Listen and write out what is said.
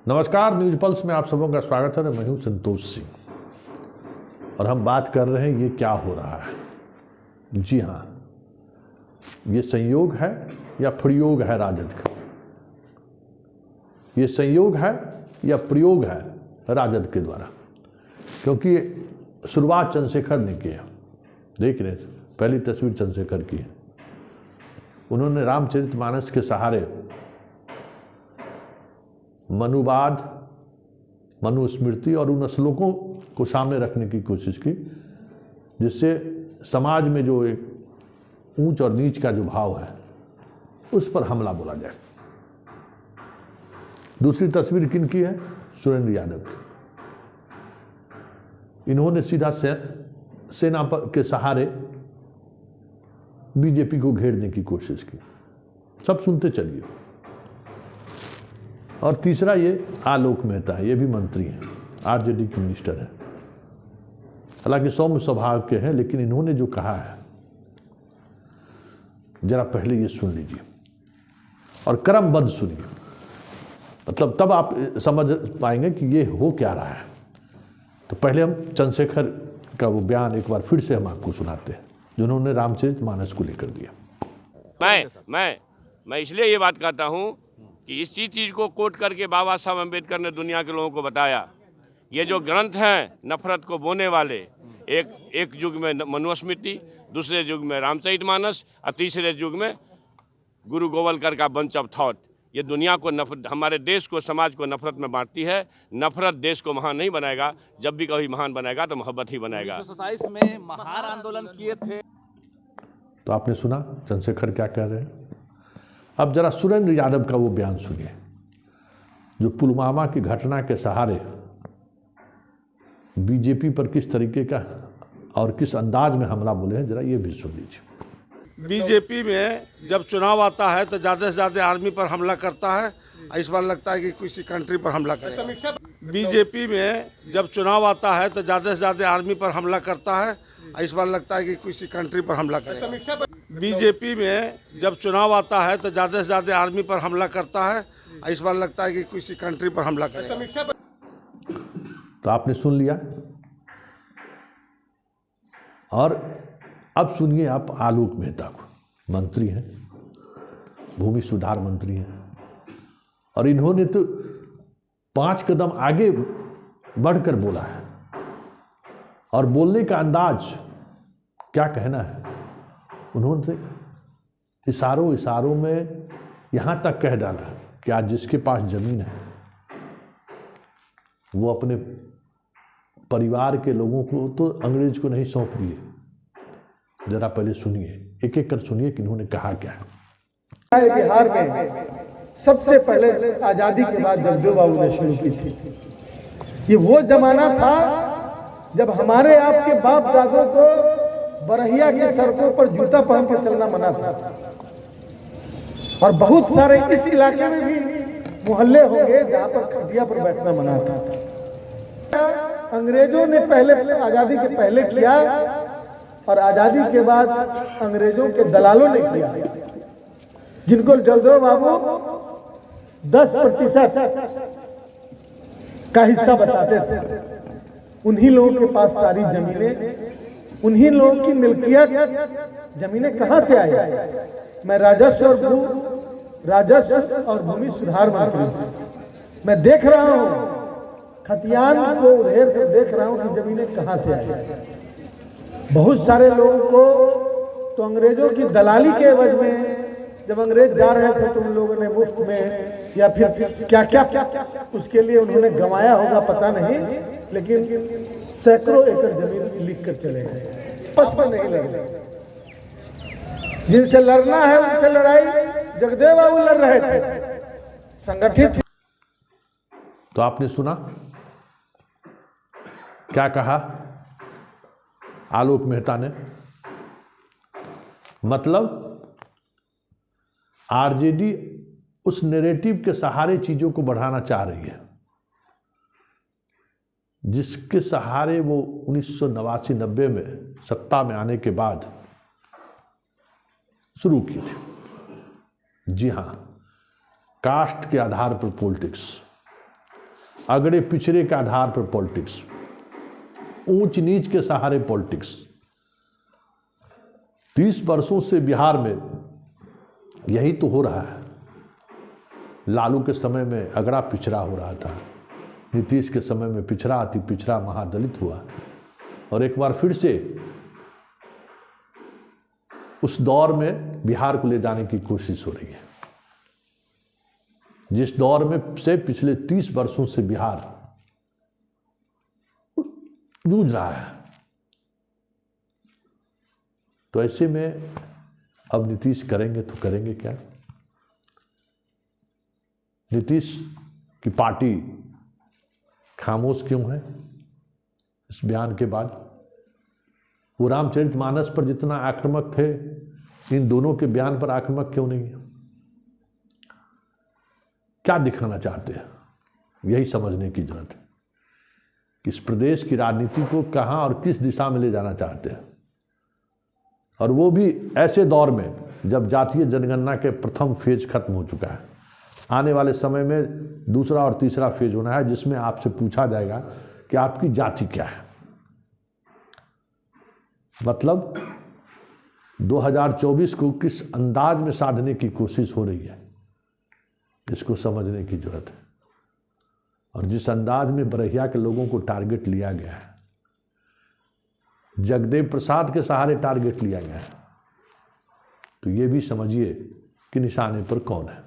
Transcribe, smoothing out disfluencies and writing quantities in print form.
नमस्कार, news pulse में आप सबों का स्वागत है। मैं हूं संतोष सिंह और हम बात कर रहे हैं ये क्या हो रहा है। जी हाँ, ये संयोग है या प्रयोग है राजद का। ये संयोग है या प्रयोग है राजद के द्वारा, क्योंकि शुरुआत चंद्रशेखर ने की है। देख रहे हैं, पहली तस्वीर चंद्रशेखर की है। उन्होंने रामचरितमानस के सहारे मनुवाद, मनुस्मृति और उन श्लोकों को सामने रखने की कोशिश की, जिससे समाज में जो एक ऊंच और नीच का जो भाव है उस पर हमला बोला जाए। दूसरी तस्वीर किन की है? सुरेंद्र यादव की। इन्होंने सीधा सेना के सहारे बीजेपी को घेरने की कोशिश की। सब सुनते चलिए। और तीसरा ये आलोक मेहता है, ये भी मंत्री हैं, आरजेडी के मिनिस्टर हैं। हालांकि सौम्य स्वभाव के हैं, लेकिन इन्होंने जो कहा है जरा पहले ये सुन लीजिए और क्रमबद्ध सुनिए, मतलब तब आप समझ पाएंगे कि ये हो क्या रहा है। तो पहले हम चंद्रशेखर का वो बयान एक बार फिर से हम आपको सुनाते हैं, जिन्होंने रामचरितमानस को लेकर दिया। मैं इसलिए ये बात कहता हूँ कि इसी चीज़ को कोट करके बाबा साहब अम्बेडकर ने दुनिया के लोगों को बताया। ये जो ग्रंथ हैं नफरत को बोने वाले, एक युग में मनुस्मृति, दूसरे युग में रामचरितमानस और तीसरे युग में गुरु गोवलकर का बंच ऑफ थॉट, ये दुनिया को हमारे देश को, समाज को नफरत में बांटती है। नफरत देश को महान नहीं बनाएगा। जब भी कभी महान बनाएगा तो मोहब्बत ही बनाएगा। 1927 में महान आंदोलन किए थे। तो आपने सुना चंद्रशेखर क्या कह रहे हैं। अब जरा सुरेंद्र यादव का वो बयान सुनिए, जो पुलवामा की घटना के सहारे बीजेपी पर किस तरीके का और किस अंदाज में हमला बोले हैं, जरा ये भी सुन लीजिए। बीजेपी में जब चुनाव आता है तो ज़्यादा से ज़्यादा आर्मी पर हमला करता है। इस बार लगता है कि किसी कंट्री पर हमला करेगा। बीजेपी में जब चुनाव आता है तो ज़्यादा से ज़्यादा आर्मी पर हमला करता है। इस बार लगता है कि किसी कंट्री पर हमला करेगा। बीजेपी में जब चुनाव आता है तो ज़्यादा से ज़्यादा आर्मी पर हमला करता है। इस बार लगता है कि किसी कंट्री पर हमला करेगा। तो आपने सुन लिया। और अब सुनिए आप आलोक मेहता को, मंत्री हैं, भूमि सुधार मंत्री हैं, और इन्होंने तो 5 कदम आगे बढ़कर बोला है। और बोलने का अंदाज, क्या कहना है, उन्होंने इशारों में यहां तक कह डाला कि आज जिसके पास जमीन है वो अपने परिवार के लोगों को तो अंग्रेज को नहीं सौंप दिए। जरा पहले सुनिए, एक एक कर सुनिए कि इन्होंने कहा क्या है। बिहार में सबसे पहले आजादी के बाद जगदेव बाबू ने शुरू की थी। ये वो जमाना था जब हमारे आपके बाप दादों को बरहिया की सड़कों पर जूता पहन के चलना मना था। और बहुत सारे इस इलाके में भी मोहल्ले होंगे जहां पर खटिया पर बैठना मना था। अंग्रेजों ने पहले आजादी के पहले किया और आजादी के बाद अंग्रेजों के दलालों ने किया, जिनको जगदेव बाबू 10% का हिस्सा बताते थे। उन्हीं लोगों के पास सारी जमीनें, उन्हीं लोगों की मिल्कियत। जमीनें कहां से आई? मैं राजस्व और भूमि सुधार मंत्री हूं। मैं देख रहा हूं, खतियान को उधेर कर देख रहा हूं कि जमीनें कहां से आई। बहुत सारे लोगों को तो अंग्रेजों की दलाली के एवज में, जब अंग्रेज जा रहे थे तो उन लोगों ने मुफ्त में या फिर क्या क्या उसके लिए उन्होंने गंवाया होगा पता नहीं, लेकिन सैकड़ों एकड़ जमीन लिख कर चले गए। आपस में नहीं लड़े। जिनसे लड़ना है उनसे लड़ाई जगदेव बाबू लड़ रहे थे, संगठित। तो आपने सुना क्या कहा आलोक मेहता ने। मतलब आरजेडी उस नैरेटिव के सहारे चीजों को बढ़ाना चाह रही है, जिसके सहारे वो 1989-90 में सत्ता में आने के बाद शुरू की थी। जी हाँ, कास्ट के आधार पर पॉलिटिक्स, अगड़े पिछड़े के आधार पर पॉलिटिक्स, ऊंच नीच के सहारे पॉलिटिक्स। 30 वर्षों से बिहार में यही तो हो रहा है। लालू के समय में अगड़ा पिछड़ा हो रहा था, नीतीश के समय में पिछड़ा अति पिछड़ा महादलित हुआ, और एक बार फिर से उस दौर में बिहार को ले जाने की कोशिश हो रही है, जिस दौर में से पिछले 30 वर्षों से बिहार जूझ रहा है। तो ऐसे में अब नीतीश करेंगे तो करेंगे क्या? नीतीश की पार्टी खामोश क्यों है इस बयान के बाद? वो रामचरितमानस पर जितना आक्रामक थे, इन दोनों के बयान पर आक्रामक क्यों नहीं है? क्या दिखाना चाहते हैं? यही समझने की जरूरत है कि इस प्रदेश की राजनीति को कहां और किस दिशा में ले जाना चाहते हैं, और वो भी ऐसे दौर में जब जातीय जनगणना के प्रथम फेज खत्म हो चुका है। आने वाले समय में दूसरा और तीसरा फेज होना है, जिसमें आपसे पूछा जाएगा कि आपकी जाति क्या है। मतलब 2024 को किस अंदाज में साधने की कोशिश हो रही है, इसको समझने की जरूरत है। और जिस अंदाज में बरहिया के लोगों को टारगेट लिया गया है, जगदेव प्रसाद के सहारे टारगेट लिया गया है, तो ये भी समझिए कि निशाने पर कौन है।